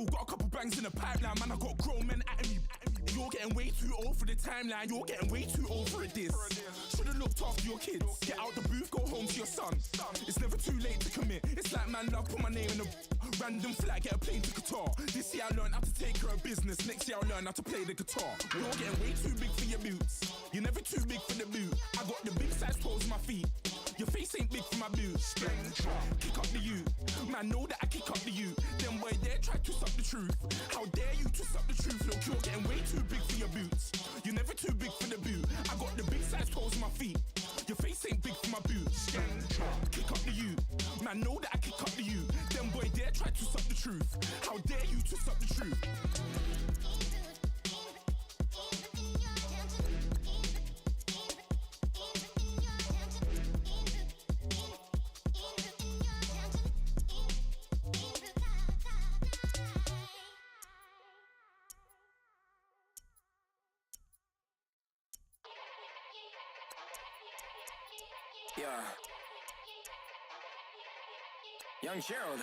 Still got a couple bangs in the pipeline, man, I got grown men at me. You're getting way too old for the timeline, you're getting way too old for a diss. Should've looked after your kids, get out the booth, go home to your son. It's never too late to commit, it's like man love, put my name in a random flag, get a plane to Qatar. This year I learned how to take care of business, next year I'll learn how to play the guitar. You're getting way too big for your boots, you're never too big for the boot. I got the big size toes on my feet, your face ain't big for my boots. Kick up the you, man know that I kick up the you. Them boy there try to suck the truth, how dare you to suck the truth. Look, you're getting way too big for your boots, you're never too big for the boot. I got the big size toes on my feet, your face ain't big for my boots. Kick up the you, man know that I kick up the you. Them boy there try to suck the truth, how dare you to suck the truth. Yeah. Young Gerald.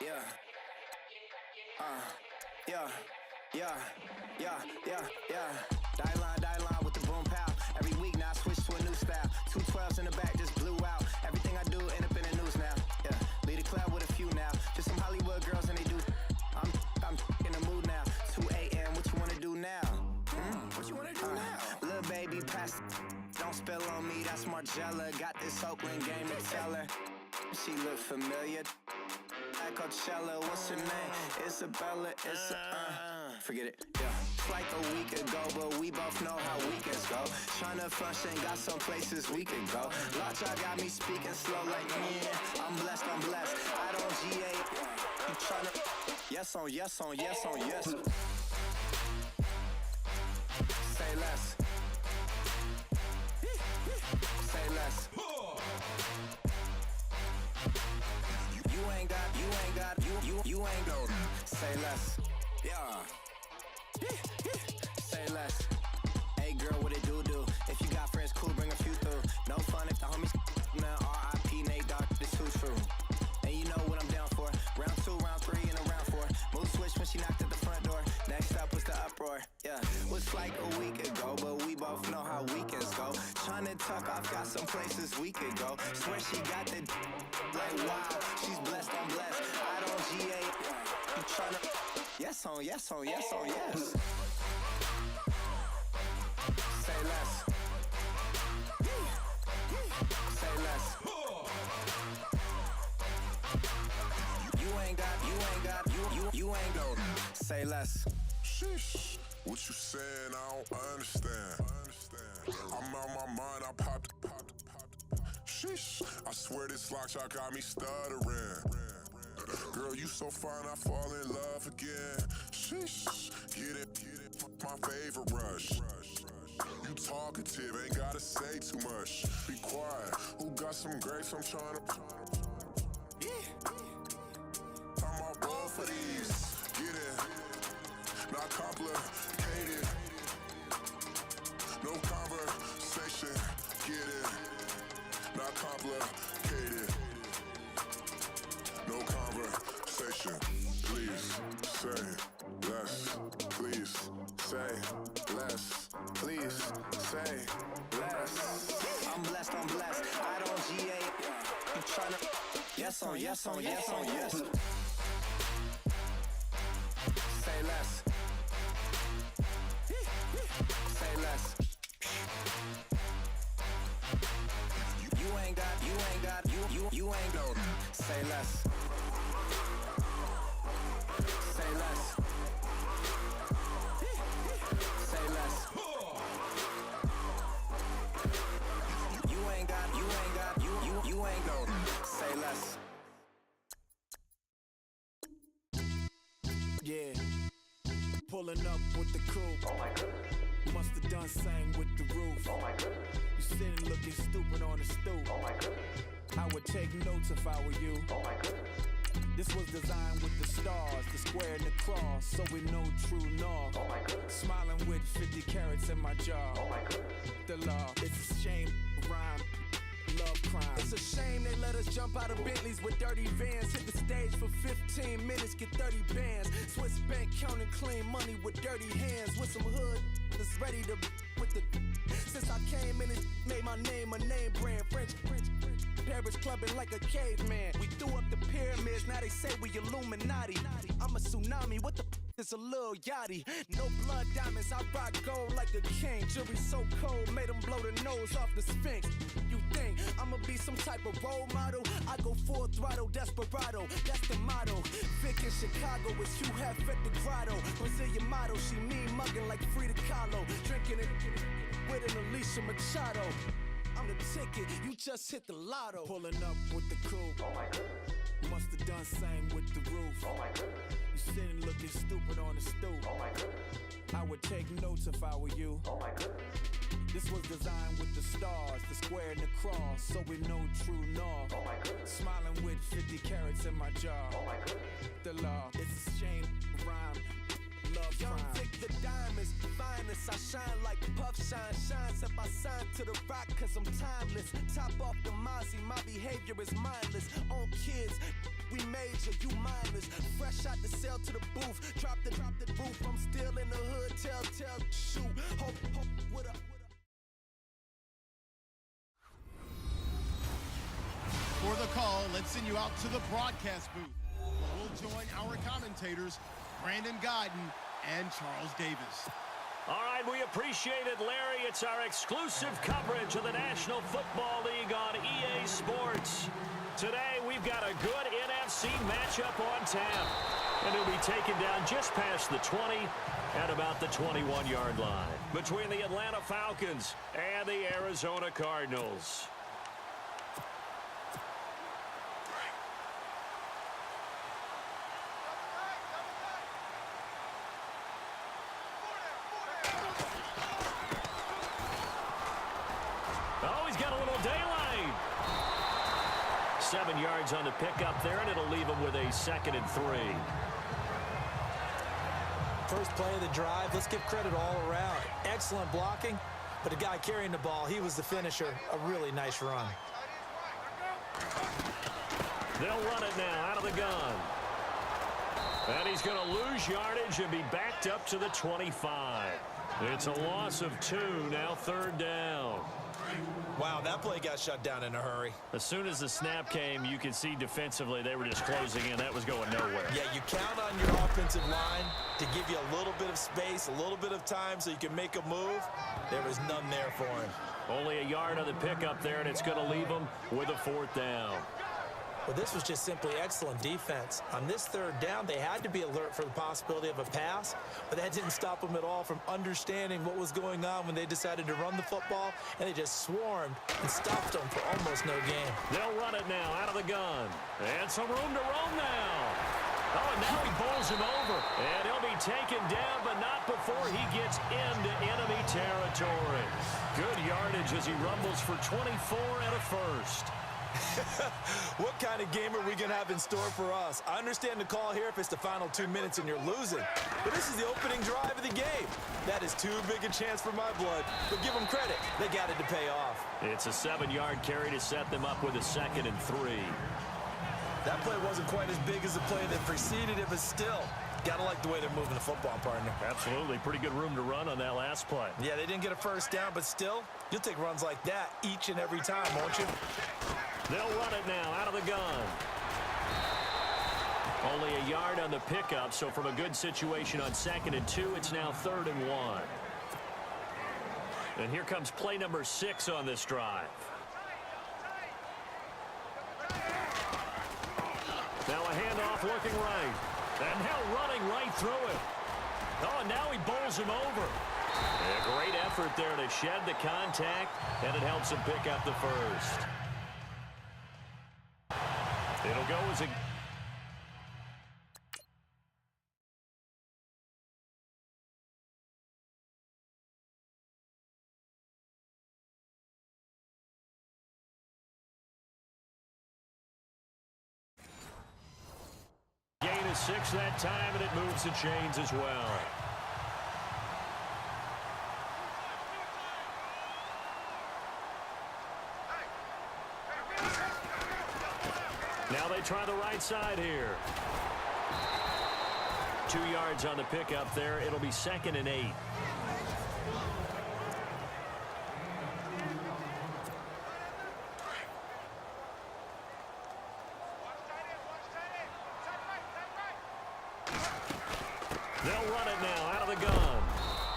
Yeah. Yeah. Die line with the boom pow. Every week now I switch to a new style. 212s in the back just blew out. Everything I do end up in the news now. Yeah. Lead a club with a few now. Just some Hollywood girls and they do. I'm in the mood now. 2 a.m. What you wanna do now? What you wanna do now? Little baby pass. Don't spill on me, that's Margella. Got this Oakland game to tell her. She look familiar. At Coachella, what's her name? Isabella, forget it, yeah. It's like a week ago, but we both know how weekends go. Tryna function, got some places we could go. Lot y'all got me speaking slow like, yeah, I'm blessed. I don't GA, you tryna, yes on yes. Say less. Say less. You ain't got, say less. Yeah. Say less. Hey girl, what it do? If you got friends, cool, bring a few through. No fun if the homies now R.I.P. Nate Dogg, this too true. And you know what I'm down for. Round 2, round 3, and a round 4. Mood switch when she knocked at the front door. Next up was the uproar. Yeah, was like a week ago, but we both know how weekends go. Tryna tuck off, got some places we could go. Swear she got the like wow, she's blessed, I'm blessed. I don't GA, you tryna yes on yes. Say less. Say less. You ain't got, say less. Sheesh, what you saying? I don't understand. I'm out my mind, I popped. Sheesh, I swear this lock shot got me stuttering. Girl, you so fine, I fall in love again. Sheesh, get it, my favorite rush. You talkative, ain't gotta say too much. Be quiet, who got some grapes? I'm tryna. I'm all ball for these. Get it, not complicated. No conversation, get it, not complicated. No conversation, please say less. Please say less. Please say less. I'm blessed. I don't GA. You tryna yes on yes. Say less. Say less. You ain't got, you ain't got, say less. Say less. Say less. You ain't got, you ain't got, say less. Yeah, pulling up with the coupe. Oh my goodness. Must have done same with the roof. Oh my goodness. You sitting looking stupid on the stoop. Oh my goodness. I would take notes if I were you. Oh my goodness. This was designed with the stars, the square and the cross, so we know true north. Oh my goodness. Smiling with 50 carats in my jaw. Oh my goodness. The law, it's a shame, rhyme, love crime. crime. It's a shame they let us jump out of Bentleys with dirty vans. Hit the stage for 15 minutes, get 30 bands. Swiss bank counting clean money with dirty hands. With some hood that's ready to with the. Since I came in, it made my name a name brand. French. Paris clubbing like a caveman. We threw up the pyramids, now they say we Illuminati. I'm a tsunami, what the it's a little yachty. No blood diamonds, I rock gold like a king. Jury so cold, made them blow the nose off the Sphinx. You think I'ma be some type of role model? I go full throttle, desperado, that's the motto. Vic in Chicago, it's you have at the grotto. Brazilian model, she mean mugging like Frida Kahlo. Drinking it with an Alicia Machado. I'm the ticket, you just hit the lotto. Pulling up with the coupe. Oh my goodness. Must have done same with the roof. Oh my goodness. You sitting looking stupid on the stoop. Oh my goodness. I would take notes if I were you. Oh my goodness. This was designed with the stars, the square and the cross, so we know true north. Oh my goodness. Smiling with 50 carats in my jaw. Oh my goodness. The law, it's a shame, rhyme. Love Young Vic, the diamonds, finest. I shine like puff shine. Shines up, I sign to the rock cause I'm timeless. Top off the Mozzie, my behavior is mindless. On kids, we major, you mindless. Fresh out the cell to the booth. Drop the roof, I'm still in the hood. Tell, shoot. Hope, what up? For the call, let's send you out to the broadcast booth. We'll join our commentators, Brandon Godden and Charles Davis. All right, we appreciate it, Larry. It's our exclusive coverage of the National Football League on EA Sports. Today, we've got a good NFC matchup on tap. And it'll be taken down just past the 20 at about the 21-yard line between the Atlanta Falcons and the Arizona Cardinals. Oh, he's got a little daylight. 7 yards on the pickup there, and it'll leave him with a 2nd and 3. First play of the drive, let's give credit all around. Excellent blocking, but the guy carrying the ball, he was the finisher. A really nice run. They'll run it now out of the gun. And he's going to lose yardage and be backed up to the 25. It's a loss of 2, now 3rd down. Wow, that play got shut down in a hurry. As soon as the snap came, you could see defensively they were just closing in. That was going nowhere. Yeah, you count on your offensive line to give you a little bit of space, a little bit of time so you can make a move. There was none there for him. Only a yard on the pickup there, and it's going to leave him with a 4th down. Well, this was just simply excellent defense. On this 3rd down, they had to be alert for the possibility of a pass, but that didn't stop them at all from understanding what was going on when they decided to run the football, and they just swarmed and stopped them for almost no gain. They'll run it now out of the gun. And some room to roam now. Oh, and now he bowls him over. And he'll be taken down, but not before he gets into enemy territory. Good yardage as he rumbles for 24 and a 1st. What kind of game are we going to have in store for us? I understand the call here if it's the final 2 minutes and you're losing. But this is the opening drive of the game. That is too big a chance for my blood. But give them credit. They got it to pay off. It's a 7-yard carry to set them up with a 2nd and 3. That play wasn't quite as big as the play that preceded it, but still, got to like the way they're moving the football, partner. Absolutely. Pretty good room to run on that last play. Yeah, they didn't get a 1st down, but still, you'll take runs like that each and every time, won't you? They'll run it now out of the gun. Only a yard on the pickup, so from a good situation on 2nd and 2, it's now 3rd and 1. And here comes play number 6 on this drive. Now a handoff looking right. And now running right through it. Oh, and now he bowls him over. A great effort there to shed the contact, and it helps him pick up the 1st. It'll go as a... Gain is 6 that time, and it moves the chains as well. try the right side here. 2 yards on the pickup there. It'll be 2nd and 8. They'll run it now out of the gun.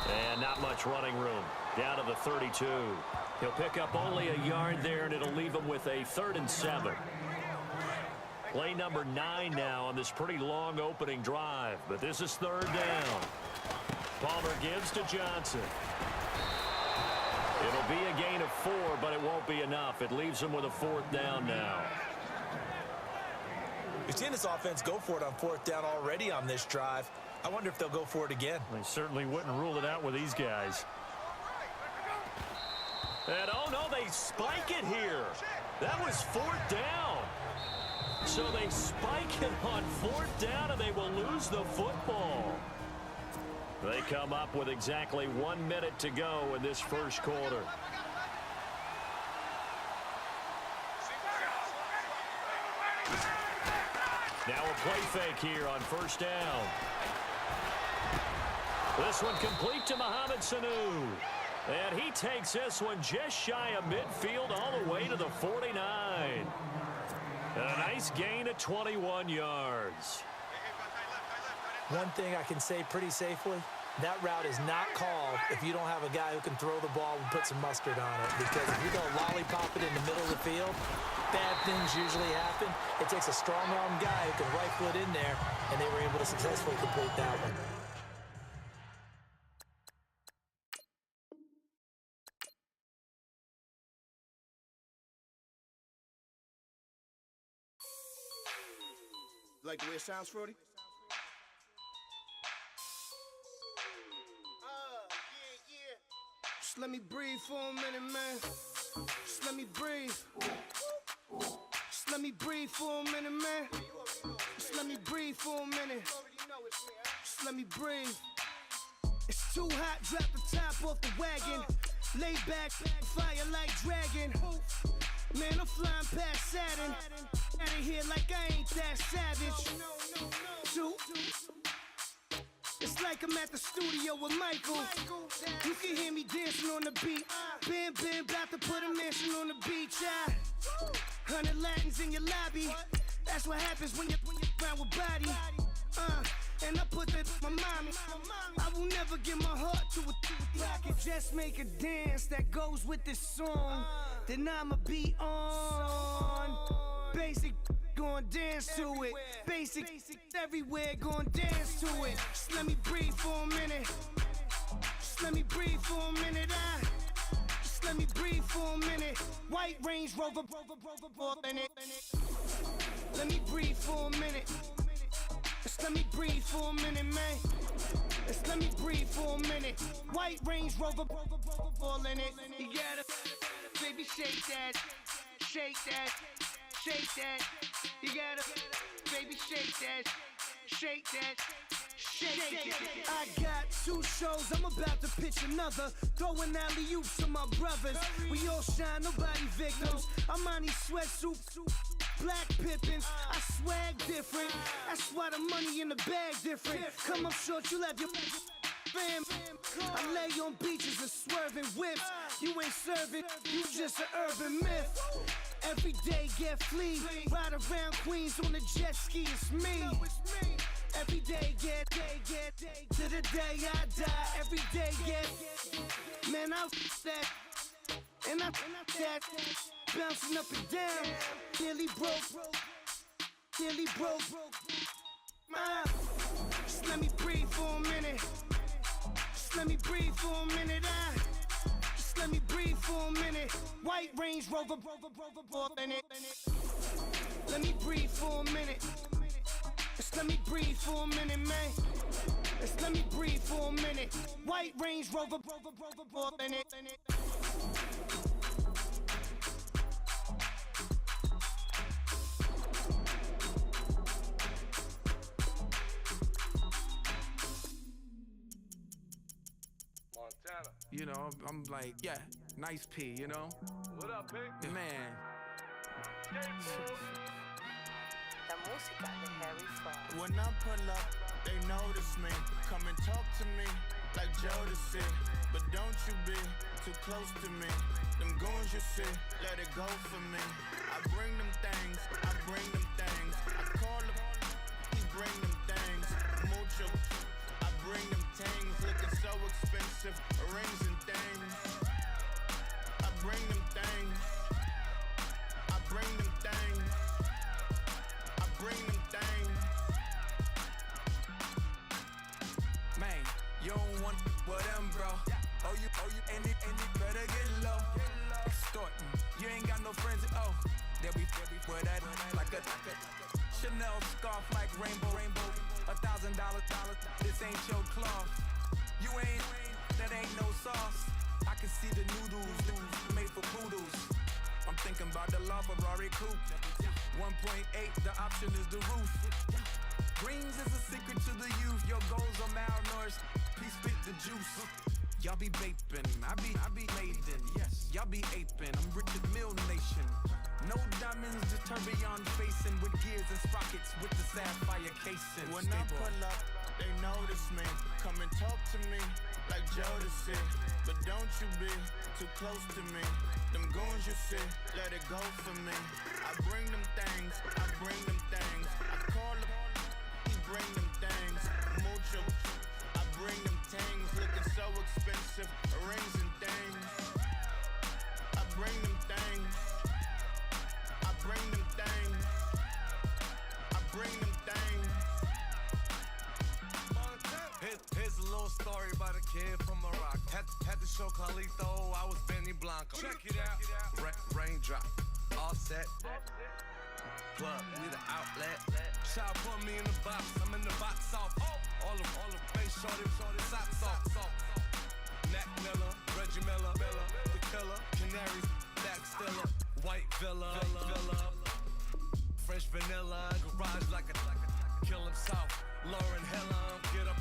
And not much running room. Down to the 32. He'll pick up only a yard there, and it'll leave him with a 3rd and 7. Play number 9 now on this pretty long opening drive. But this is 3rd down. Palmer gives to Johnson. It'll be a gain of 4, but it won't be enough. It leaves him with a 4th down now. We've seen this offense go for it on 4th down already on this drive. I wonder if they'll go for it again. They certainly wouldn't rule it out with these guys. And oh no, they spike it here. That was 4th down. So they spike it on 4th down, and they will lose the football. They come up with exactly 1 minute to go in this first quarter. Now a play fake here on 1st down. This one complete to Mohamed Sanu. And he takes this one just shy of midfield all the way to the 49. A nice gain of 21 yards. One thing I can say pretty safely, that route is not called if you don't have a guy who can throw the ball and put some mustard on it. Because if you go lollipop it in the middle of the field, bad things usually happen. It takes a strong-arm guy who can rifle it in there, and they were able to successfully complete that one. Like the way it sounds, Frody? Just let me breathe for a minute, man. Just let me breathe. Just let me breathe for a minute, man. Just let me breathe for a minute. Just let me breathe. It's too hot, drop the top off the wagon. Lay back, fire like dragon. Man, I'm flying past Saturn. Out of here like I ain't that savage. Two. It's like I'm at the studio with Michael. You can hear me dancing on the beat. Bam, bam, about to put a mansion on the beach. 100 Latins in your lobby. That's what happens when you're around with body. And I put that in my mommy. I will never give my heart to a I can just make a dance that goes with this song. Then I'ma be on. Basic, gon' dance to it. Basic, everywhere, gon' dance to it. Just let me breathe for a minute. Just let me breathe for a minute. Just let me breathe for a minute. White Range Rover, in it. Let me breathe for a minute. Just let me breathe for a minute, man. Just let me breathe for a minute. White Range Rover, all in it. You gotta, baby, shake that, shake that, shake that. You gotta, baby, shake that, shake that. Shake it. I got 2 shows, I'm about to pitch another. Throwing alley-oops to my brothers. We all shine, nobody victims. I'm on these sweatsuits, black Pippins. I swag different. That's why the money in the bag different. Come up short, you have your fam. I lay on beaches and swerving whips. You ain't serving, you just an urban myth. Every day get flea. Ride around Queens on the jet ski, it's me. Every day get to the day I die. Every day get, man, I that, and I that, bouncing up and down. Nearly broke, nearly broke. Just let me breathe for a minute. Just let me breathe for a minute. Just let me breathe for a minute. White Range Rover, in it. Let me breathe for a minute. Just let me breathe for a minute, man. Just let me breathe for a minute. White Range Rover, in it. Montana. You know, I'm like, yeah, nice P, you know? What up, Pink? Man. When I pull up, they notice me. Come and talk to me like Jodeci. But don't you be too close to me. Them goons you see, let it go for me. I bring them things, I bring them things. I call them, he bring them things. Mucho, I bring them things. Looking so expensive, rings and things. I bring them things. I bring them things. I bring them things. Man, you don't want with them, bro. Oh, you, and it better get low. Extorting, you ain't got no friends at all. They'll be for that like a Chanel scarf like rainbow. $1,000, this ain't your cloth. You ain't, that ain't no sauce. I can see the noodles made for poodles. I'm thinking about the La Ferrari coupe. 1.8, the option is the roof. Greens is a secret to the youth. Your goals are malnourished. Please spit the juice. Y'all be vaping, I be laden. Yes, y'all be aping. I'm Richard Mill Nation. No diamonds, just tourbillon facing with gears and sprockets with the sapphire casing. When I pull up, they notice me. Come and talk to me like Jodeci. But don't you be too close to me. Them goons you see, let it go for me. I bring them things, I bring them things. I call them, he bring them things. Mucho, I bring them things. Looking so expensive, rings and things. I bring them things. I bring them things. I bring them things. Here's a little story about a kid from Morocco. Had to show Carlito I was Benny Blanco. Check it out. Raindrop, all set. Plug, we the outlet. Shot put me in the box, I'm in the box off. All the face shorty, socks off. Mac Miller, Reggie Miller, the killer, Canaries, Back Stiller, White Villa, French vanilla, garage like a kill himself. Lauren Hiller, get up.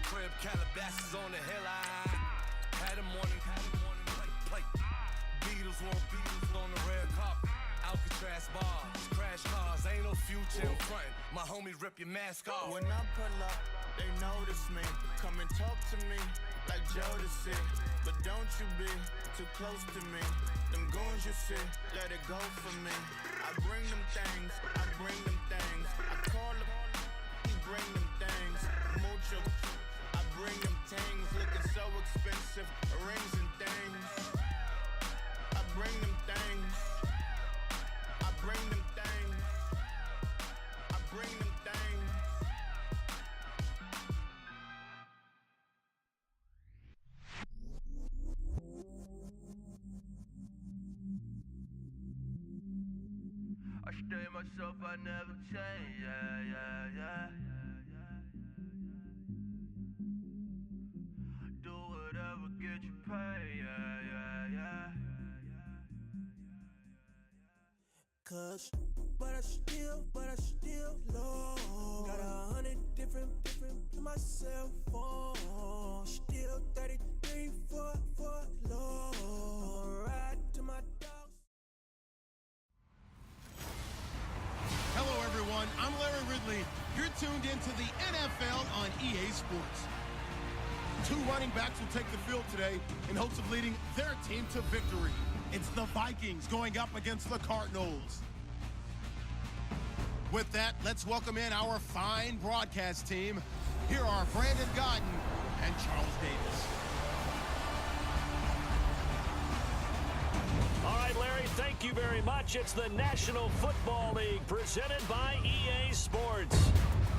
Crib Calabasas on the hill. I had him morning plate. Beatles on the red carpet. Alcatraz bars, crash cars, ain't no future in front. My homie rip your mask off. When I pull up, they notice me. Come and talk to me like Jodeci. But don't you be too close to me. Them goons you see, let it go for me. I bring them things, I bring them things. I call them, he bring them things. Mucho, I bring them things. Looking so expensive, rings and things. I bring them things. I bring them things. I bring them things. I stay myself, I never change, yeah. Do whatever, get you paid, yeah. Cause, but I still low. Got 100 different in my cell phone. Still 33 for low. I'ma ride to my dogs. Hello, everyone. I'm Larry Ridley. You're tuned into the NFL on EA Sports. 2 running backs will take the field today in hopes of leading their team to victory. It's the Vikings going up against the Cardinals. With that, let's welcome in our fine broadcast team. Here are Brandon Godden and Charles Davis. All right, Larry, thank you very much. It's the National Football League presented by EA Sports.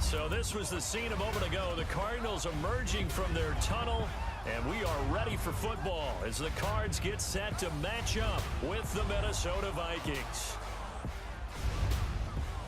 So this was the scene a moment ago. The Cardinals emerging from their tunnel, and we are ready for football as the Cards get set to match up with the Minnesota Vikings.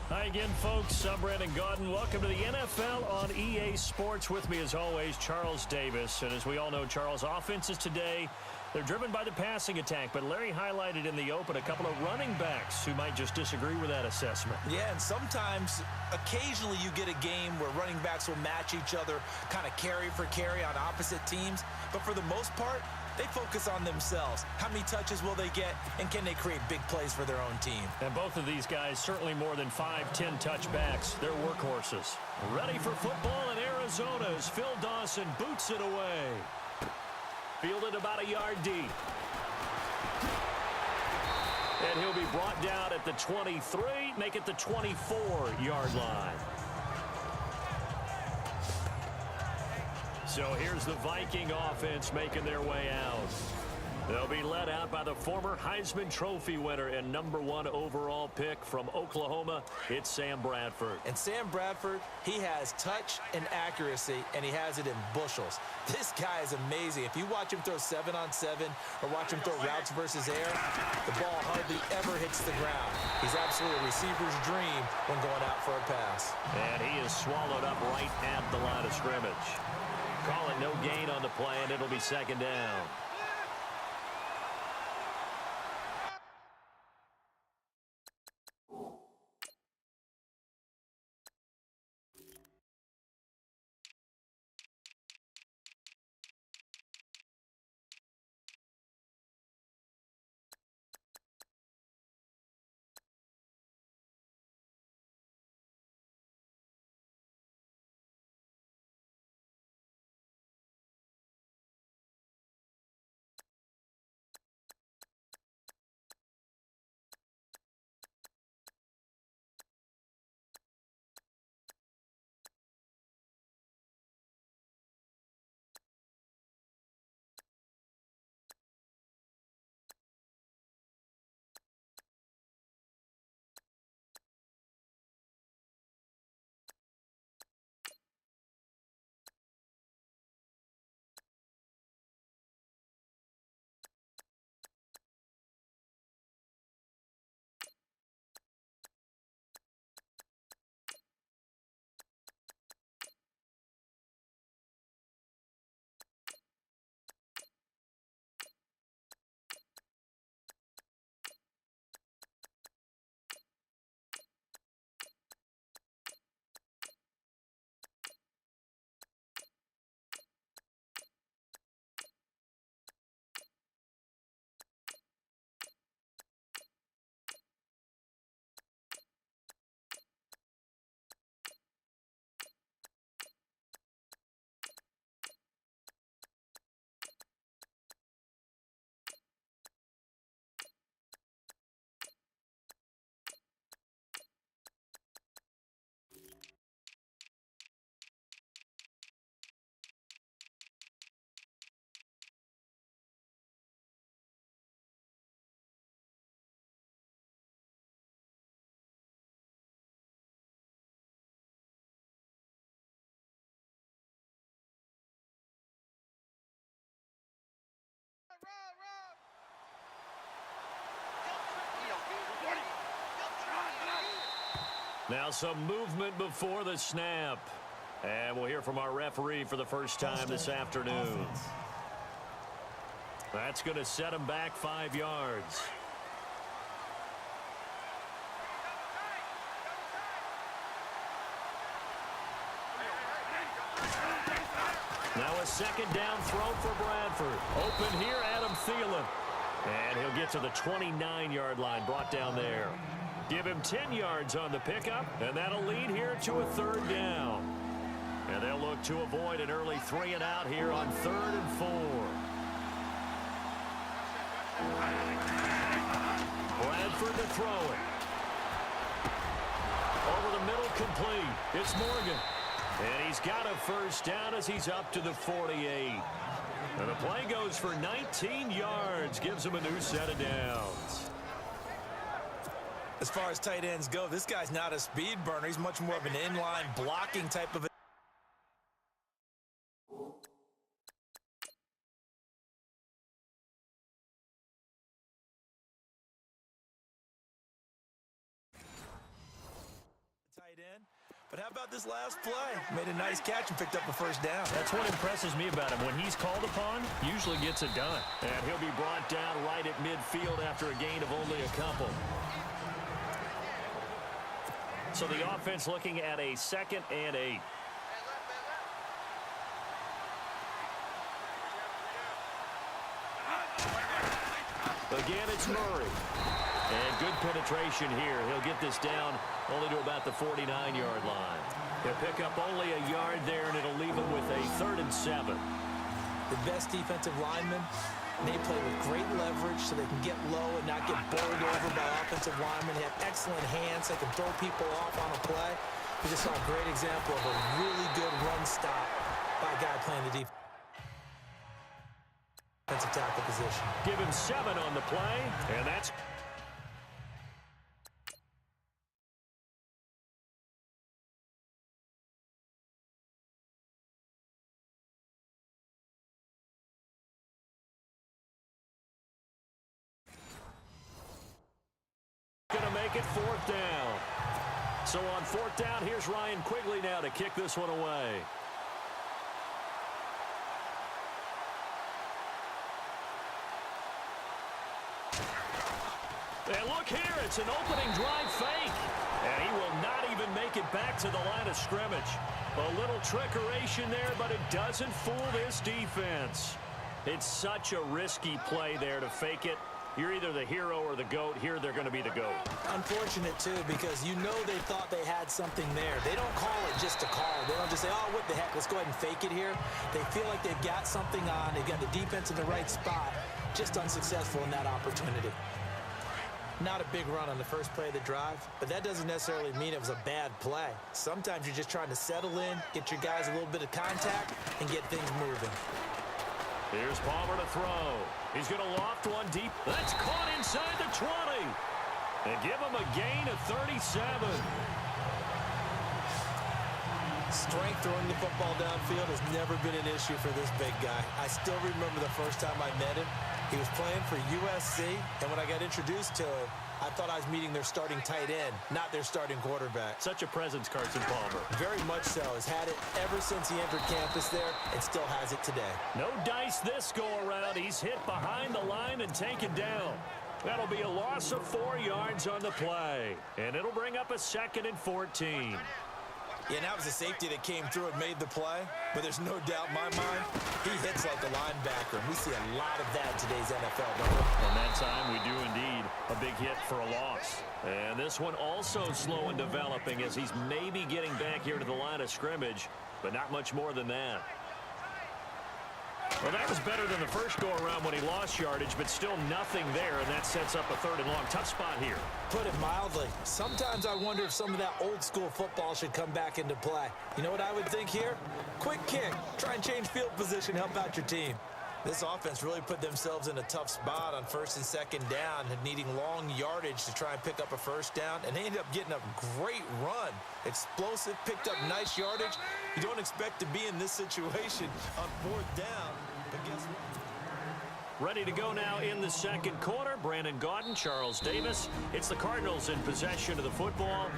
Hi again, folks. I'm Brandon Godden. Welcome to the NFL on EA Sports. With me, as always, Charles Davis. And as we all know, Charles, offenses today They're driven by the passing attack, but Larry highlighted in the open a couple of running backs who might just disagree with that assessment. Yeah, and sometimes, occasionally you get a game where running backs will match each other, kind of carry for carry on opposite teams. But for the most part, they focus on themselves. How many touches will they get, and can they create big plays for their own team? And both of these guys, certainly more than 5-10 touchbacks. They're workhorses. Ready for football in Arizona as Phil Dawson boots it away. Fielded about a yard deep. And he'll be brought down at the 23, make it the 24-yard line. So here's the Viking offense making their way out. They'll be led out by the former Heisman Trophy winner and #1 overall pick from Oklahoma. It's Sam Bradford. And Sam Bradford, he has touch and accuracy, and he has it in bushels. This guy is amazing. If you watch him throw 7-on-7 or watch him throw routes versus air, the ball hardly ever hits the ground. He's absolutely a receiver's dream when going out for a pass. And he is swallowed up right at the line of scrimmage. Call it no gain on the play, and it'll be second down. Now some movement before the snap. And we'll hear from our referee for the first time this afternoon. That's going to set him back 5 yards. Now a second down throw for Bradford. Open here, Adam Thielen. And he'll get to the 29-yard line, brought down there. Give him 10 yards on the pickup, and that'll lead here to a third down. And they'll look to avoid an early 3 and out here on 3rd and 4. Bradford to throw it. Over the middle, complete. It's Morgan. And he's got a first down as he's up to the 48. And the play goes for 19 yards, gives him a new set of downs. As far as tight ends go, this guy's not a speed burner. He's much more of an inline blocking type of a tight end. But how about this last play? Made a nice catch and picked up a first down. That's what impresses me about him. When he's called upon, usually gets it done. And he'll be brought down right at midfield after a gain of only a couple. So the offense looking at a 2nd and 8. Again, it's Murray. And good penetration here. He'll get this down only to about the 49-yard line. He'll pick up only a yard there, and it'll leave him with a 3rd and 7. The best defensive linemen, they play with great leverage so they can get low and not get bowled over by offensive linemen. They have excellent hands. They can throw people off on a play. We just saw a great example of a really good run stop by a guy playing the defensive tackle position. Give him 7 on the play, and that's... Gonna make it 4th down. So on 4th down, here's Ryan Quigley now to kick this one away. And look here, it's an opening drive fake. And he will not even make it back to the line of scrimmage. A little trickeration there, but it doesn't fool this defense. It's such a risky play there to fake it. You're either the hero or the GOAT. Here they're going to be the GOAT. Unfortunate, too, because you know they thought they had something there. They don't call it just to call. They don't just say, oh, what the heck, let's go ahead and fake it here. They feel like they've got something on. They've got the defense in the right spot. Just unsuccessful in that opportunity. Not a big run on the first play of the drive, but that doesn't necessarily mean it was a bad play. Sometimes you're just trying to settle in, get your guys a little bit of contact, and get things moving. Here's Palmer to throw. He's going to loft one deep. That's caught inside the 20. And give him a gain of 37. Strength throwing the football downfield has never been an issue for this big guy. I still remember the first time I met him. He was playing for USC, and when I got introduced to him, I thought I was meeting their starting tight end, not their starting quarterback. Such a presence, Carson Palmer. Very much so. Has had it ever since he entered campus there and still has it today. No dice this go-around. He's hit behind the line and taken down. That'll be a loss of 4 yards on the play, and it'll bring up a 2nd and 14. Yeah, and that was a safety that came through and made the play, but there's no doubt in my mind, he hits like a linebacker, and we see a lot of that in today's NFL, don't we? On that time, we do indeed a big hit for a loss. And this one also slow in developing as he's maybe getting back here to the line of scrimmage, but not much more than that. Well, that was better than the first go-around when he lost yardage, but still nothing there, and that sets up a 3rd and long. Tough spot here. Put it mildly. Sometimes I wonder if some of that old-school football should come back into play. You know what I would think here? Quick kick. Try and change field position, help out your team. This offense really put themselves in a tough spot on 1st and 2nd down, needing long yardage to try and pick up a first down, and they ended up getting a great run. Explosive, picked up nice yardage. You don't expect to be in this situation on 4th down, but guess what? Ready to go now in the 2nd quarter. Brandon Gaudin, Charles Davis. It's the Cardinals in possession of the football.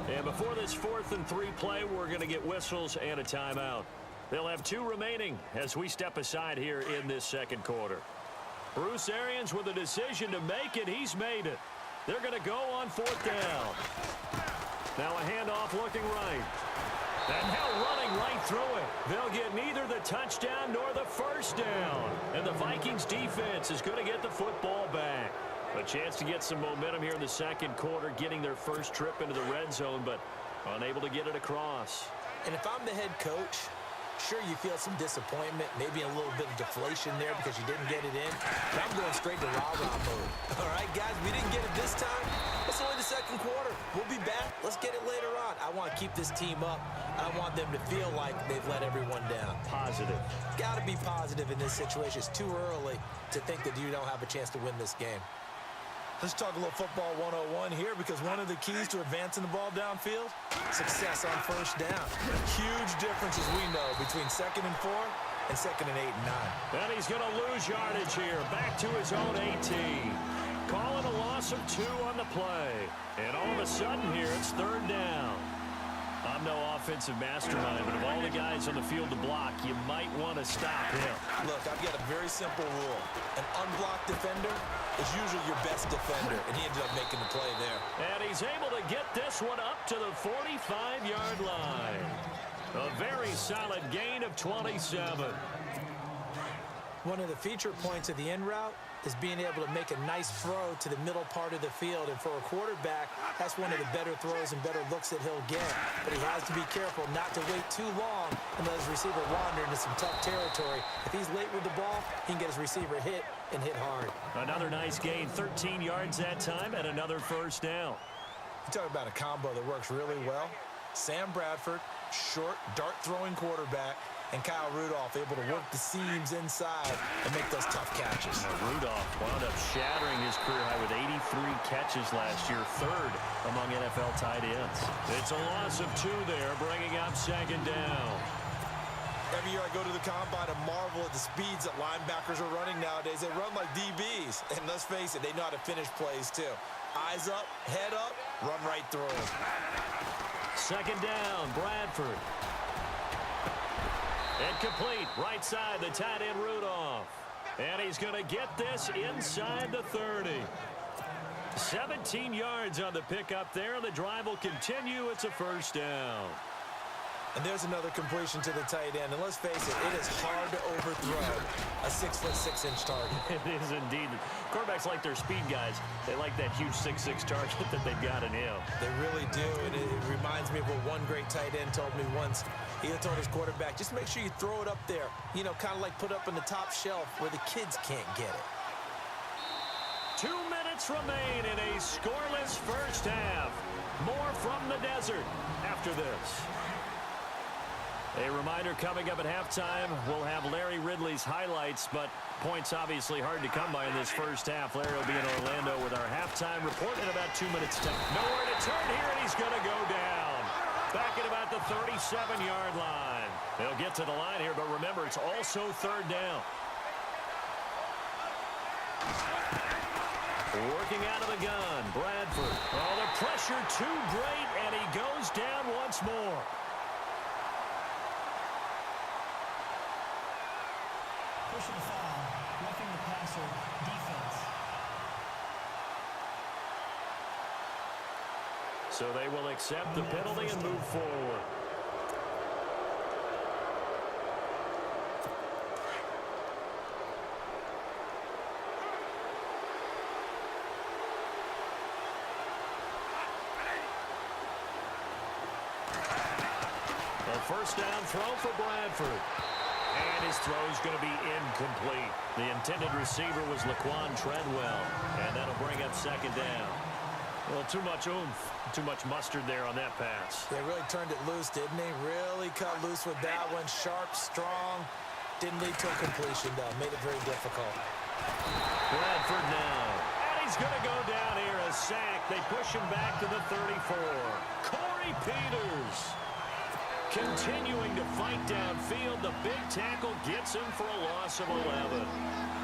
And before this 4th and 3 play, we're going to get whistles and a timeout. They'll have 2 remaining as we step aside here in this 2nd quarter. Bruce Arians with a decision to make it. He's made it. They're going to go on 4th down. Now a handoff looking right. And now running right through it. They'll get neither the touchdown nor the first down. And the Vikings defense is going to get the football back. A chance to get some momentum here in the 2nd quarter, getting their first trip into the red zone, but unable to get it across. And if I'm the head coach, sure, you feel some disappointment, maybe a little bit of deflation there because you didn't get it in. But I'm going straight to rah-rah mode. All right, guys, we didn't get it this time. It's only the 2nd quarter. We'll be back. Let's get it later on. I want to keep this team up. I want them to feel like they've let everyone down. Positive. Got to be positive in this situation. It's too early to think that you don't have a chance to win this game. Let's talk a little football 101 here, because one of the keys to advancing the ball downfield, success on 1st down. Huge difference, as we know, between 2nd and 4 and 2nd and 8 and 9. And he's going to lose yardage here, back to his own 18. Calling a loss of 2 on the play. And all of a sudden here, it's 3rd down. I'm no offensive mastermind, but of all the guys on the field to block, you might want to stop him. Look, I've got a very simple rule. An unblocked defender is usually your best defender, and he ended up making the play there. And he's able to get this one up to the 45-yard line. A very solid gain of 27. One of the feature points of the in route is being able to make a nice throw to the middle part of the field. And for a quarterback, that's one of the better throws and better looks that he'll get. But he has to be careful not to wait too long and let his receiver wander into some tough territory. If he's late with the ball, he can get his receiver hit and hit hard. Another nice gain, 13 yards that time, and another first down. You talk about a combo that works really well. Sam Bradford, short, dart-throwing quarterback, and Kyle Rudolph able to work the seams inside and make those tough catches. Now, Rudolph wound up shattering his career high with 83 catches last year, third among NFL tight ends. It's a loss of 2 there, bringing up second down. Every year I go to the combine and marvel at the speeds that linebackers are running nowadays. They run like DBs, and let's face it, they know how to finish plays too. Eyes up, head up, run right through them. Second down, Bradford. Incomplete, right side, the tight end Rudolph. And he's going to get this inside the 30. 17 yards on the pickup there. The drive will continue. It's a first down. And there's another completion to the tight end. And let's face it, it is hard to overthrow a 6'6" target. It is indeed. Quarterbacks like their speed guys. They like that huge 6'6" target that they've got in him. They really do. And it reminds me of what one great tight end told me once. He told his quarterback, just make sure you throw it up there. You know, kind of like put up in the top shelf where the kids can't get it. 2 minutes remain in a scoreless first half. More from the desert after this. A reminder coming up at halftime, we'll have Larry Ridley's highlights, but points obviously hard to come by in this first half. Larry will be in Orlando with our halftime report in about 2 minutes' time. Nowhere to turn here, and he's going to go down. Back at about the 37-yard line. They'll get to the line here, but remember, it's also third down. Working out of the gun, Bradford. Oh, the pressure too great, and he goes down once more. Pushing foul, roughing the passer, defense. So they will accept the penalty and move forward. A first down throw for Bradford. And his throw is going to be incomplete. The intended receiver was Laquan Treadwell. And that'll bring up second down. Well, too much oomph, too much mustard there on that pass. They really turned it loose, didn't they? Really cut loose with that one. Sharp, strong. Didn't lead to a completion, though. Made it very difficult. Bradford now. And he's going to go down here. A sack. They push him back to the 34. Corey Peters. Continuing to fight downfield, the big tackle gets him for a loss of 11.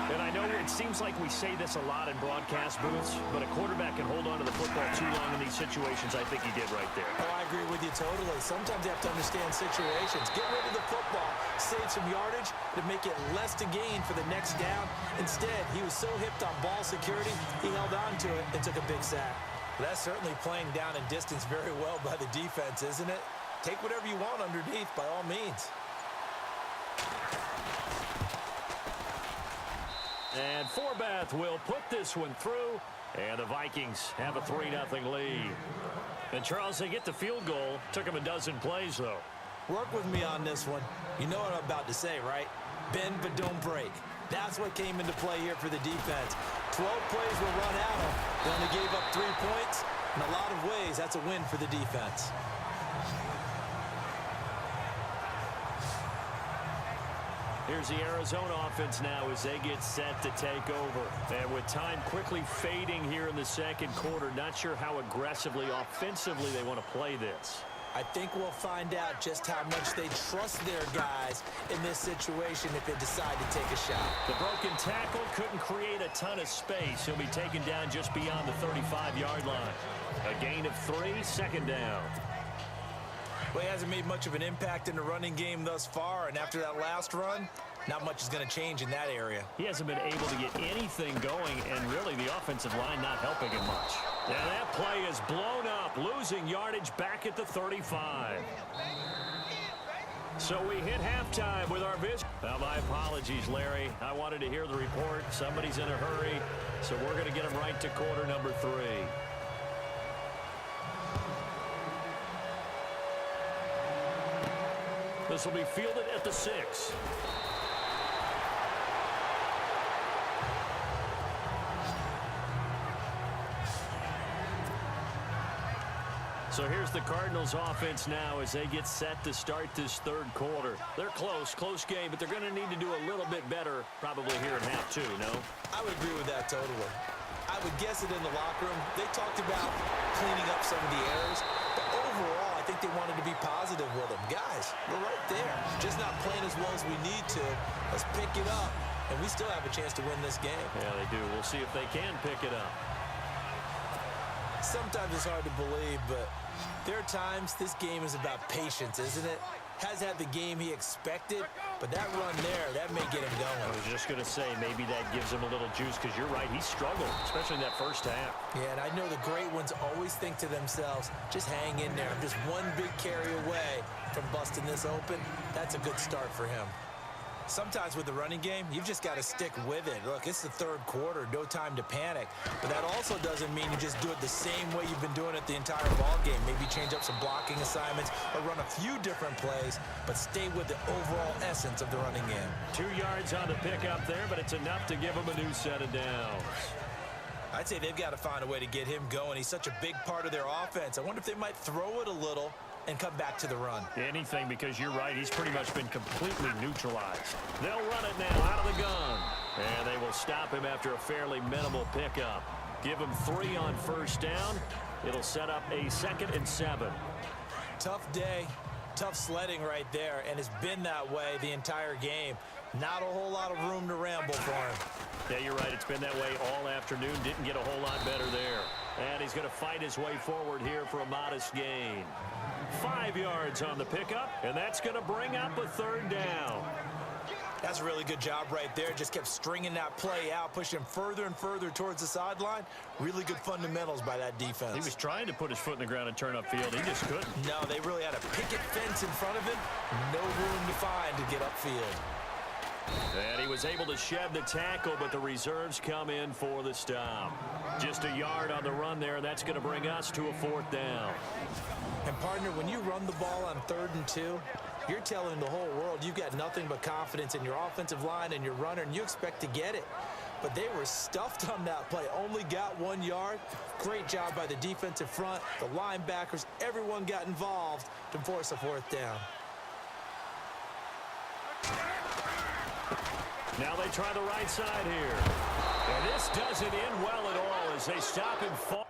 And I know it seems like we say this a lot in broadcast booths, but a quarterback can hold on to the football too long in these situations. I think he did right there. Oh, I agree with you totally. Sometimes you have to understand situations. Get rid of the football, save some yardage to make it less to gain for the next down. Instead, he was so hipped on ball security, he held on to it and took a big sack. That's certainly playing down in distance very well by the defense, isn't it? Take whatever you want underneath, by all means. And Forbath will put this one through, and the Vikings have a 3-0 lead. And, Charles, they get the field goal. Took them a dozen plays, though. Work with me on this one. You know what I'm about to say, right? Bend but don't break. That's what came into play here for the defense. 12 plays were run at them. They only gave up 3 points. In a lot of ways, that's a win for the defense. Here's the Arizona offense now as they get set to take over. And with time quickly fading here in the second quarter, not sure how aggressively, offensively they want to play this. I think we'll find out just how much they trust their guys in this situation if they decide to take a shot. The broken tackle couldn't create a ton of space. He'll be taken down just beyond the 35-yard line. A gain of 3, second down. Well, he hasn't made much of an impact in the running game thus far, and after that last run, not much is going to change in that area. He hasn't been able to get anything going, and really the offensive line not helping him much. And that play is blown up, losing yardage back at the 35. So we hit halftime with our vision. Well, my apologies, Larry. I wanted to hear the report. Somebody's in a hurry, so we're going to get him right to quarter number 3. This will be fielded at the 6. So here's the Cardinals offense now as they get set to start this third quarter. They're close game, but they're going to need to do a little bit better probably here in half 2, no? I would agree with that totally. I would guess it in the locker room. They talked about cleaning up some of the errors, but overall, I think they wanted to be positive with them. Guys, we're right there. Just not playing as well as we need to. Let's pick it up, and we still have a chance to win this game. Yeah, they do. We'll see if they can pick it up. Sometimes it's hard to believe, but there are times this game is about patience, isn't it? Has had the game he expected, but that run there, that may get him going. I was just going to say, maybe that gives him a little juice, because you're right, he struggled, especially in that first half. Yeah, and I know the great ones always think to themselves, just hang in there. I'm just one big carry away from busting this open. That's a good start for him. Sometimes with the running game, you've just got to stick with it. Look, it's the third quarter, no time to panic. But that also doesn't mean you just do it the same way you've been doing it the entire ball game. Maybe change up some blocking assignments or run a few different plays, but stay with the overall essence of the running game. 2 yards on the pickup there, but it's enough to give him a new set of downs. I'd say they've got to find a way to get him going. He's such a big part of their offense. I wonder if they might throw it a little and come back to the run. Anything, because you're right, he's pretty much been completely neutralized. They'll run it now out of the gun. And they will stop him after a fairly minimal pickup. Give him 3 on first down. It'll set up a 2nd and 7. Tough day, tough sledding right there, and it's been that way the entire game. Not a whole lot of room to ramble for him. Yeah, you're right. It's been that way all afternoon. Didn't get a whole lot better there. And he's going to fight his way forward here for a modest gain. 5 yards on the pickup, and that's going to bring up a 3rd down. That's a really good job right there. Just kept stringing that play out, pushing him further and further towards the sideline. Really good fundamentals by that defense. He was trying to put his foot in the ground and turn upfield. He just couldn't. No, they really had a picket fence in front of him. No room to find to get upfield. And he was able to shed the tackle, but the reserves come in for the stop. Just a yard on the run there, and that's going to bring us to a 4th down. And, partner, when you run the ball on 3rd and 2, you're telling the whole world you've got nothing but confidence in your offensive line and your runner, and you expect to get it. But they were stuffed on that play, only got 1 yard. Great job by the defensive front, the linebackers, everyone got involved to force a 4th down. Now they try the right side here. And this doesn't end well at all as they stop him far.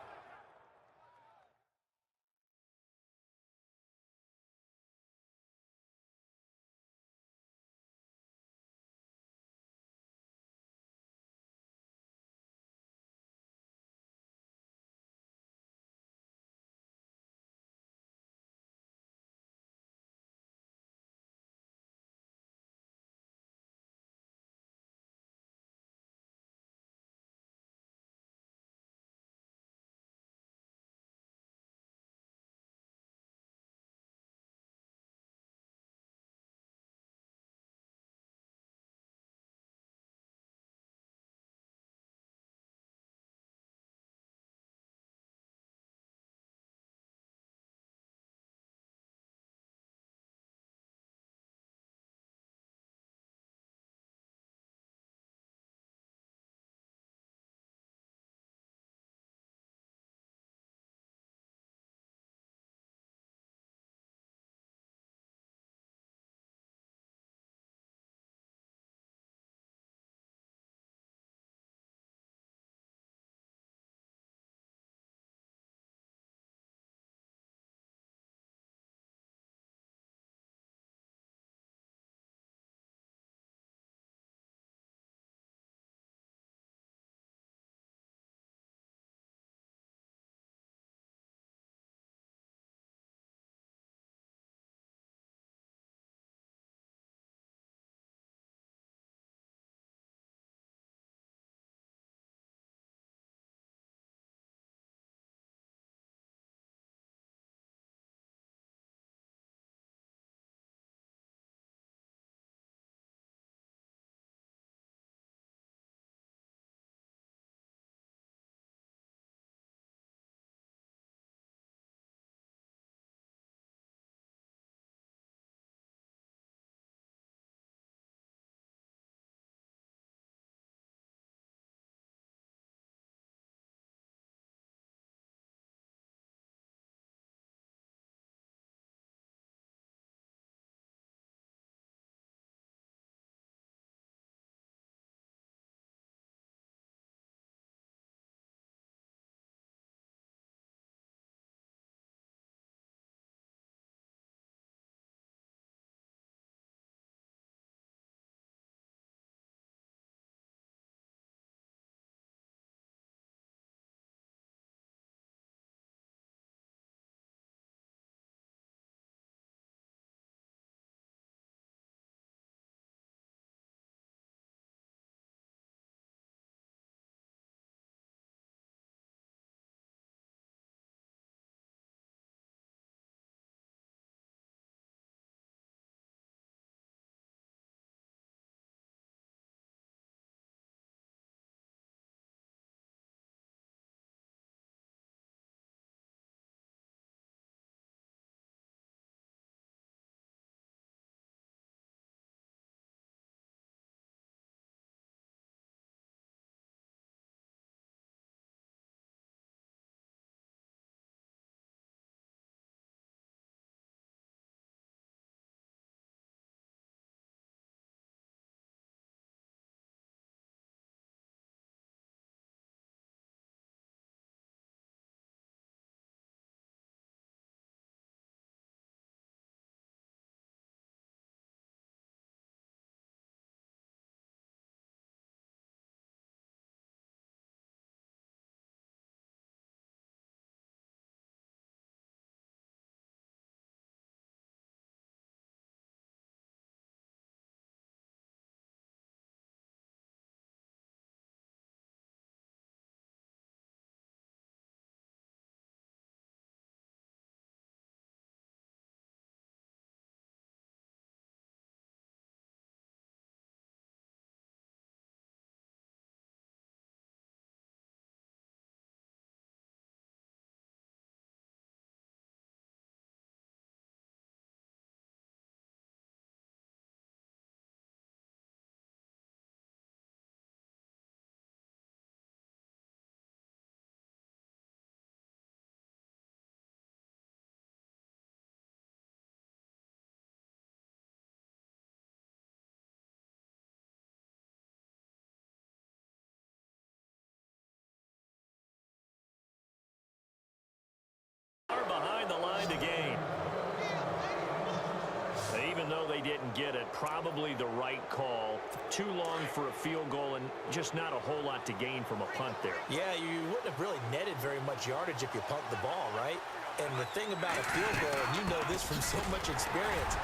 get it, probably the right call. Too long for a field goal and just not a whole lot to gain from a punt there. Yeah, you wouldn't have really netted very much yardage if you pumped the ball, right? And the thing about a field goal, and you know this from so much experience,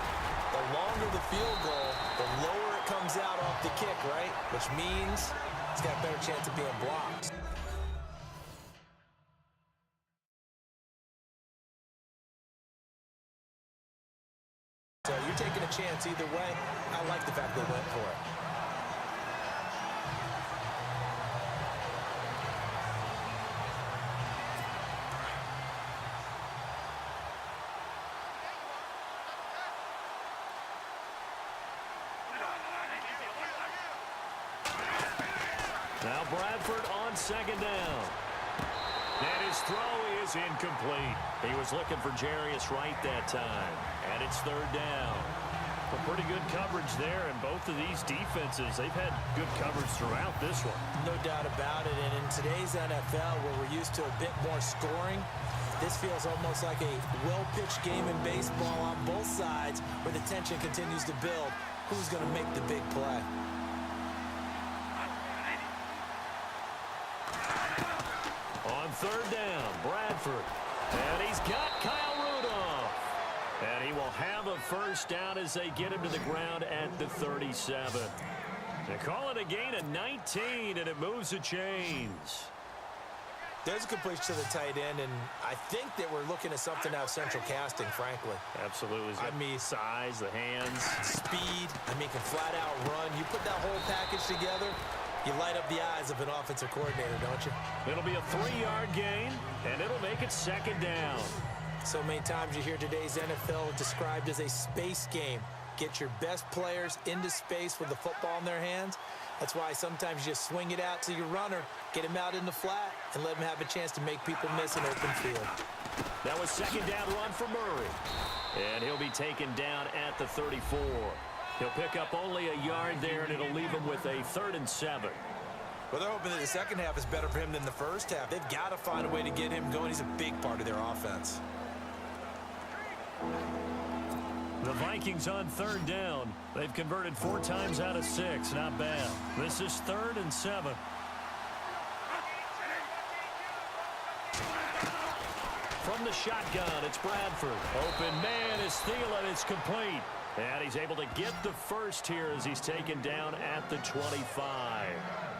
the longer the field goal, the lower it comes out off the kick, right? Which means it's got a better chance of being blocked. So you're taking a chance either way. I like the fact they went for it. Now Bradford on second down. And his throw is incomplete. He was looking for Jarius Wright that time. And it's third down. Well, pretty good coverage there, and both of these defenses, they've had good coverage throughout this one. No doubt about it. And in today's NFL, where we're used to a bit more scoring, this feels almost like a well-pitched game in baseball on both sides where the tension continues to build. Who's going to make the big play? On third down, Bradford. And he's got Kyle Rudolph. And he will have a first down as they get him to the ground at the 37. They call it a gain of 19, and it moves the chains. There's a completion to the tight end, and I think that we're looking at something out of central casting, frankly. Absolutely. I mean, size, the hands. Speed. I mean, can flat out run. You put that whole package together, you light up the eyes of an offensive coordinator, don't you? It'll be a 3-yard gain, and it'll make it second down. So many times you hear today's NFL described as a space game. Get your best players into space with the football in their hands. That's why sometimes you just swing it out to your runner, get him out in the flat, and let him have a chance to make people miss an open field. That was second down run for Murray. And he'll be taken down at the 34. He'll pick up only a yard there, and it'll leave him with a 3rd and 7. Well, they're hoping that the second half is better for him than the first half. They've got to find a way to get him going. He's a big part of their offense. The Vikings on third down. They've converted 4 times out of 6. Not bad. This is 3rd and 7. From the shotgun, it's Bradford. Open man is Thielen. It's complete. And he's able to get the first here as he's taken down at the 25.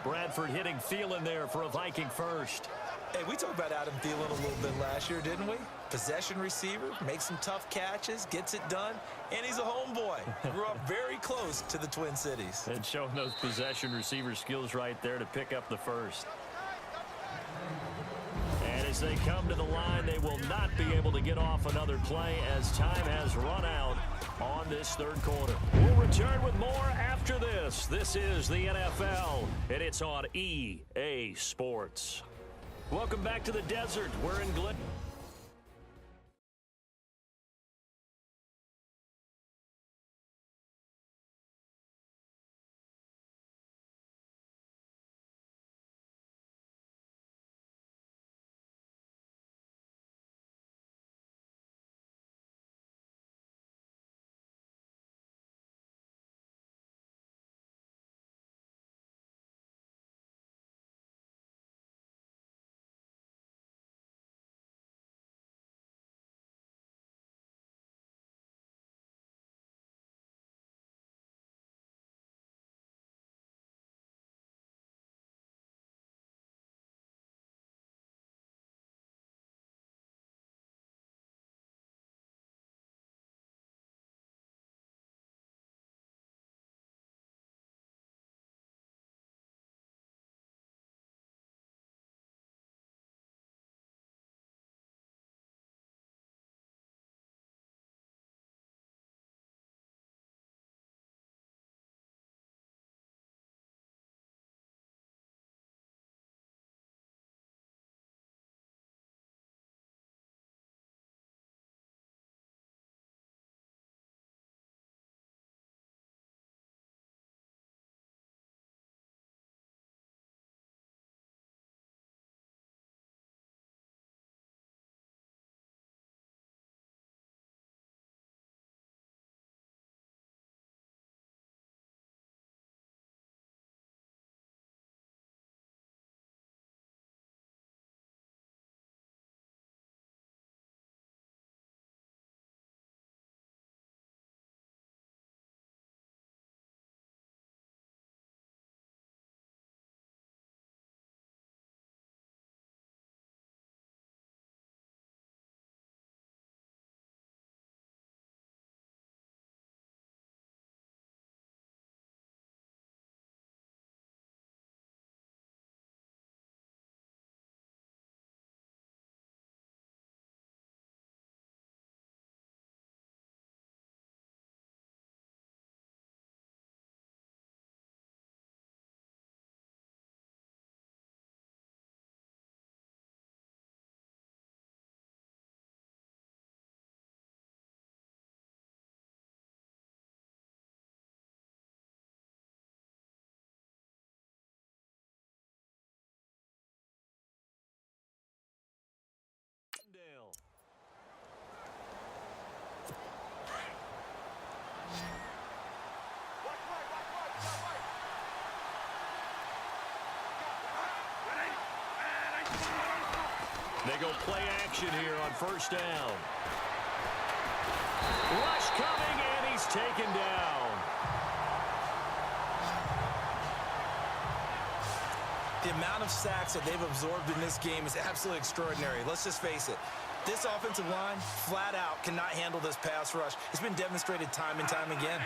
Bradford hitting Thielen there for a Viking first. Hey, we talked about Adam Thielen a little bit last year, didn't we? Possession receiver, makes some tough catches, gets it done, and he's a homeboy. Grew up very close to the Twin Cities. And showing those possession receiver skills right there to pick up the first. And as they come to the line, they will not be able to get off another play as time has run out on this third quarter. We'll return with more after this. This is the NFL, and it's on EA Sports. Welcome back to the desert. We're in Glen. They go play action here on first down. Rush coming, and he's taken down. The amount of sacks that they've absorbed in this game is absolutely extraordinary. Let's just face it. This offensive line, flat out, cannot handle this pass rush. It's been demonstrated time and time again.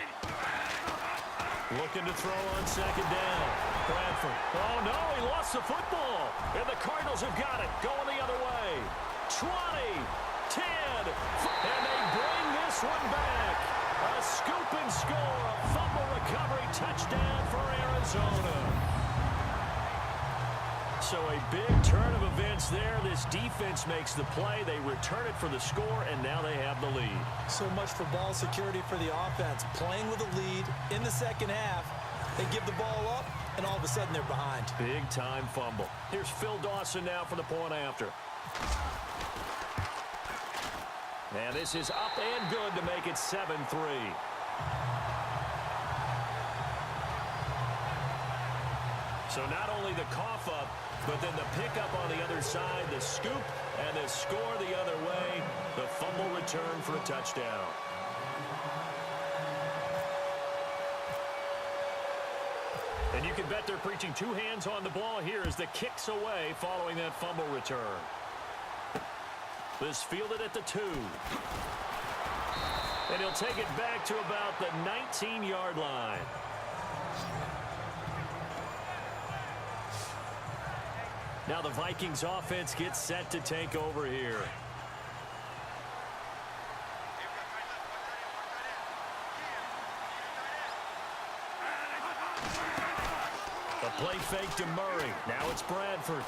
Looking to throw on second down. Bradford. Oh, no, he lost the football. And the Cardinals have got it. Going the other way. 20, 10, and they bring this one back. A scoop and score, a fumble recovery touchdown for Arizona. So a big turn of events there. This defense makes the play. They return it for the score, and now they have the lead. So much for ball security for the offense. Playing with a lead in the second half, they give the ball up, and all of a sudden they're behind. Big-time fumble. Here's Phil Dawson now for the point after. And this is up and good to make it 7-3. So not only the cough up, but then the pickup on the other side, the scoop, and the score the other way. The fumble return for a touchdown. And you can bet they're preaching two hands on the ball here as the kick's away following that fumble return. This fielded at the 2. And he'll take it back to about the 19-yard line. Now the Vikings offense gets set to take over here. The play fake to Murray. Now it's Bradford.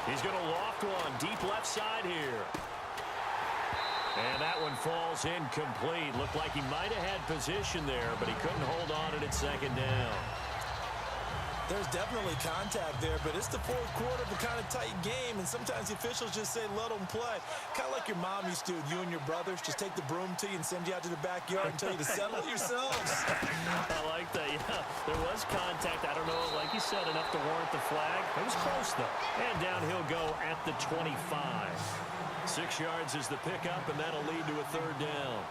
He's going to loft one deep left side here. And that one falls incomplete. Looked like he might have had position there, but he couldn't hold on at second down. There's definitely contact there, but it's the fourth quarter of a kind of tight game, and sometimes the officials just say, let them play. Kind of like your mom used to do with you and your brothers. Just take the broom to you and send you out to the backyard and tell you to settle it yourselves. I like that, yeah. There was contact. I don't know, like you said, enough to warrant the flag. It was close, though. And down he'll go at the 25. 6 yards is the pickup, and that'll lead to a third down.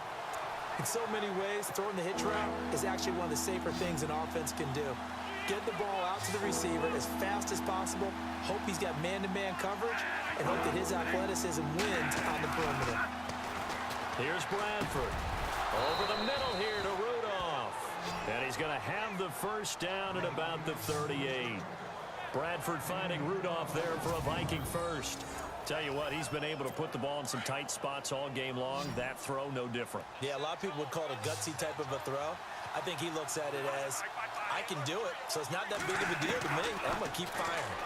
In so many ways, throwing the hitch route is actually one of the safer things an offense can do. Get the ball out to the receiver as fast as possible, hope he's got man-to-man coverage, and hope that his athleticism wins on the perimeter. Here's Bradford. Over the middle here to Rudolph. And he's going to have the first down at about the 38. Bradford finding Rudolph there for a Viking first. Tell you what, he's been able to put the ball in some tight spots all game long. That throw, no different. Yeah, a lot of people would call it a gutsy type of a throw. I think he looks at it as, I can do it, so it's not that big of a deal to me. I'm going to keep firing.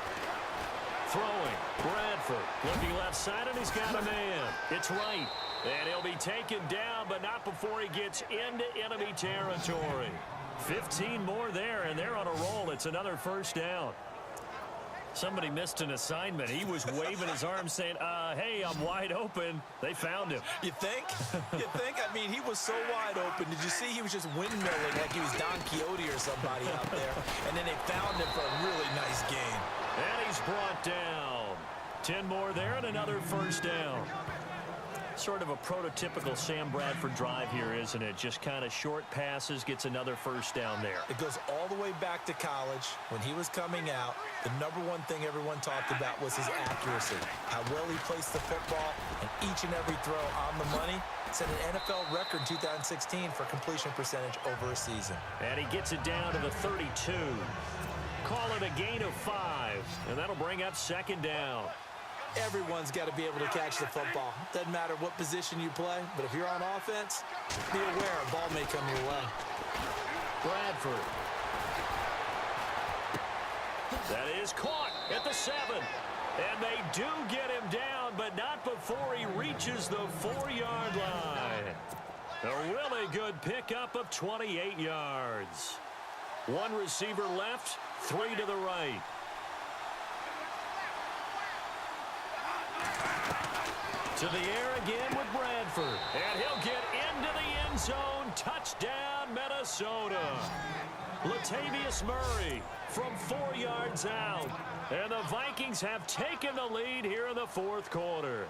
Throwing, Bradford looking left side, and he's got a man. It's right, and he'll be taken down, but not before he gets into enemy territory. 15 more there, and they're on a roll. It's another first down. Somebody missed an assignment. He was waving his arms saying, hey, I'm wide open. They found him. You think? You think? I mean, he was so wide open. Did you see he was just windmilling like he was Don Quixote or somebody out there? And then they found him for a really nice gain. And he's brought down. 10 more there and another first down. Sort of a prototypical Sam Bradford drive here, isn't it? Just kind of short passes, gets another first down there. It goes all the way back to college. When he was coming out, the number one thing everyone talked about was his accuracy, how well he placed the football, and each and every throw on the money. Set an NFL record in 2016 for completion percentage over a season. And he gets it down to the 32. Call it a gain of 5, and that'll bring up second down. Everyone's got to be able to catch the football. Doesn't matter what position you play, but if you're on offense, be aware a ball may come your way. Bradford. That is caught at the 7. And they do get him down, but not before he reaches the 4-yard line. A really good pickup of 28 yards. One receiver left, 3 to the right. To the air again with Bradford. And he'll get into the end zone. Touchdown, Minnesota. Latavius Murray from 4 yards out. And the Vikings have taken the lead here in the fourth quarter.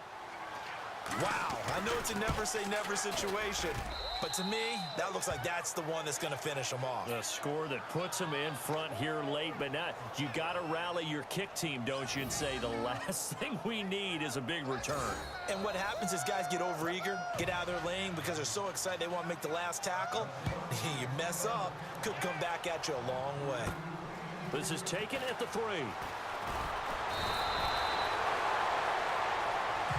Wow, I know it's a never-say-never situation, but to me, that looks like that's the one that's going to finish them off. A score that puts them in front here late, but not. You got to rally your kick team, don't you, and say the last thing we need is a big return. And what happens is guys get overeager, get out of their lane because they're so excited they want to make the last tackle. You mess up, could come back at you a long way. This is taken at the 3.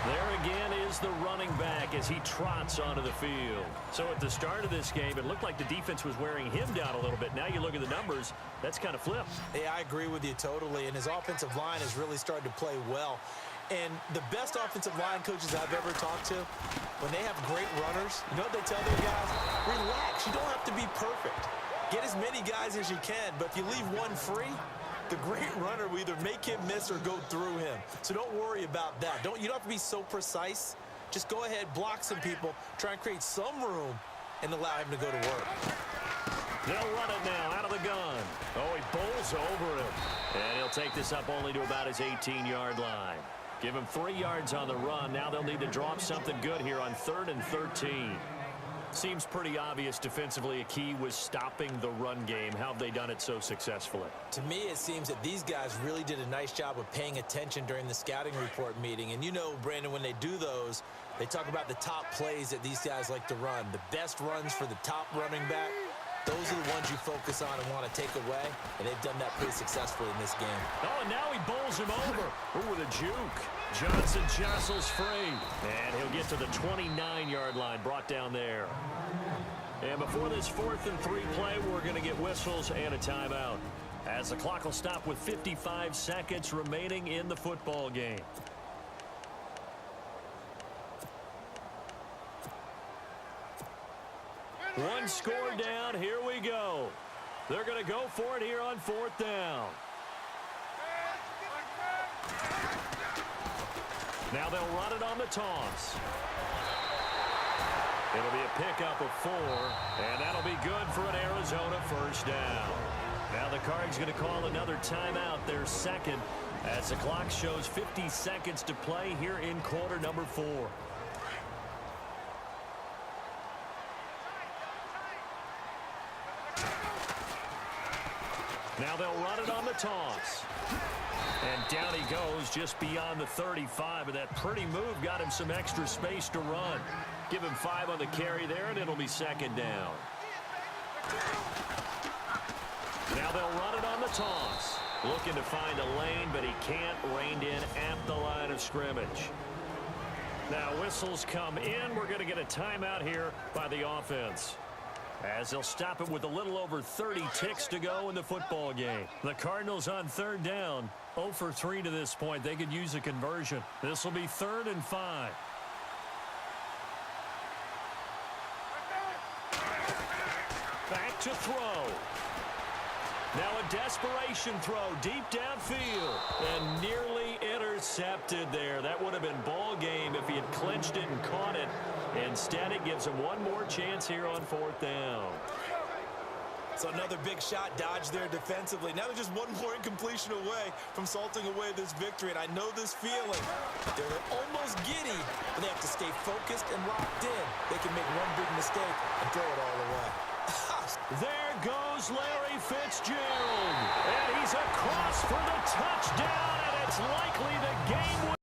There again is the running back as he trots onto the field. So at the start of this game, it looked like the defense was wearing him down a little bit. Now you look at the numbers, that's kind of flipped. Yeah, I agree with you totally, and his offensive line has really started to play well. And the best offensive line coaches I've ever talked to, when they have great runners, you know what they tell their guys? Relax, you don't have to be perfect. Get as many guys as you can, but if you leave one free, the great runner will either make him miss or go through him. So don't worry about that. You don't have to be so precise. Just go ahead, block some people, try and create some room, and allow him to go to work. They'll run it now out of the gun. Oh, he bowls over him. And he'll take this up only to about his 18-yard line. Give him 3 yards on the run. Now they'll need to drop something good here on 3rd and 13. Seems pretty obvious defensively a key was stopping the run game. How have they done it so successfully? To me, it seems that these guys really did a nice job of paying attention during the scouting report meeting. And you know, Brandon, when they do those, they talk about the top plays that these guys like to run. The best runs for the top running back, those are the ones you focus on and want to take away. And they've done that pretty successfully in this game. Oh, and now he bowls him over. Ooh, with a juke. Johnson jostles free. And he'll get to the 29-yard line, brought down there. And before this 4th and 3 play, we're going to get whistles and a timeout, as the clock will stop with 55 seconds remaining in the football game. One score down. Here we go. They're going to go for it here on 4th down. Now they'll run it on the toss. It'll be a pickup of 4, and that'll be good for an Arizona first down. Now the Cards going to call another timeout, their second, as the clock shows 50 seconds to play here in quarter number 4. Now they'll run it on the toss. And down he goes just beyond the 35, and that pretty move got him some extra space to run. Give him 5 on the carry there, and it'll be 2nd down. Now they'll run it on the toss. Looking to find a lane, but he can't. Reined in at the line of scrimmage. Now whistles come in. We're going to get a timeout here by the offense, as they'll stop it with a little over 30 ticks to go in the football game. The Cardinals on 3rd down, 0 for 3 to this point. They could use a conversion. This will be 3rd and 5. Back to throw. Now a desperation throw deep downfield, and nearly intercepted there. That would have been ball game if he had clinched it and caught it. Instead, it gives him one more chance here on 4th down. So another big shot dodged there defensively. Now they're just one more incompletion away from salting away this victory. And I know this feeling. They're almost giddy, but they have to stay focused and locked in. They can make one big mistake and throw it all away. There goes Larry Fitzgerald. And he's across for the touchdown, and it's likely the game